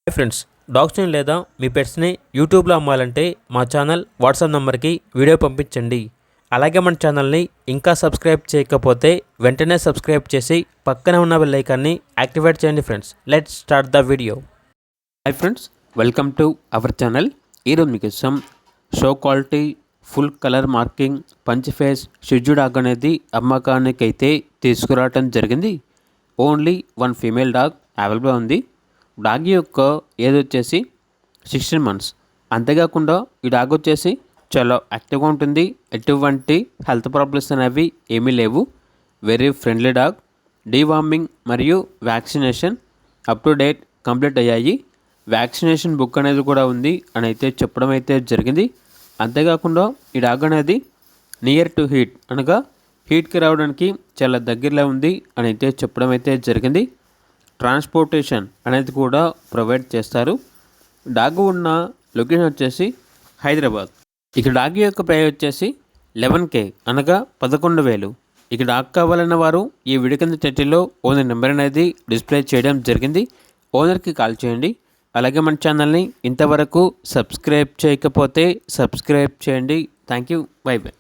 Hi friends, డాగ్స్ని లేదా మీ పెట్స్ని యూట్యూబ్లో అమ్మాలంటే మా ఛానల్ వాట్సాప్ నెంబర్కి వీడియో పంపించండి. అలాగే మన ఛానల్ని ఇంకా సబ్స్క్రైబ్ చేయకపోతే వెంటనే సబ్స్క్రైబ్ చేసి పక్కనే ఉన్న బెల్ ఐకాన్ని యాక్టివేట్ చేయండి. Friends, let's start the video. Hi friends, welcome to our channel. ఈరోజు మీకోసం show quality full colour marking punch face Shih Tzu dog అనేది అమ్మకానికి అయితే తీసుకురావటం జరిగింది. Only one female dog available ఉంది. డాగ్ యొక్క ఏజ్ వచ్చేసి 16 months. అంతేకాకుండా ఈ డాగ్ వచ్చేసి చాలా యాక్టివ్గా ఉంటుంది. ఎటువంటి హెల్త్ ప్రాబ్లమ్స్ అనేవి ఏమీ లేవు. Very friendly dog. డీవార్మింగ్ మరియు vaccination up to date complete అయ్యాయి. వ్యాక్సినేషన్ బుక్ అనేది కూడా ఉంది అని అయితే చెప్పడం అయితే జరిగింది. అంతేకాకుండా ఈ డాగ్ అనేది నియర్ టు హీట్ అనగా హీట్కి రావడానికి చాలా దగ్గరలో ఉంది అని అయితే చెప్పడం అయితే జరిగింది. ట్రాన్స్పోర్టేషన్ అనేది కూడా ప్రొవైడ్ చేస్తారు. డాగ్ ఉన్న లొకేషన్ వచ్చేసి హైదరాబాద్. ఇక డాగ్ యొక్క ప్రైస్ వచ్చేసి 11K అనగా 11,000. ఇక డాగ్ కావాలన్న వారు ఈ వీడియో కింద టైటిల్లో ఓనర్ నెంబర్ అనేది డిస్ప్లే చేయడం జరిగింది. ఓనర్కి కాల్ చేయండి. అలాగే మన ఛానల్ని ఇంతవరకు సబ్స్క్రైబ్ చేయకపోతే సబ్స్క్రైబ్ చేయండి. Thank you. By by.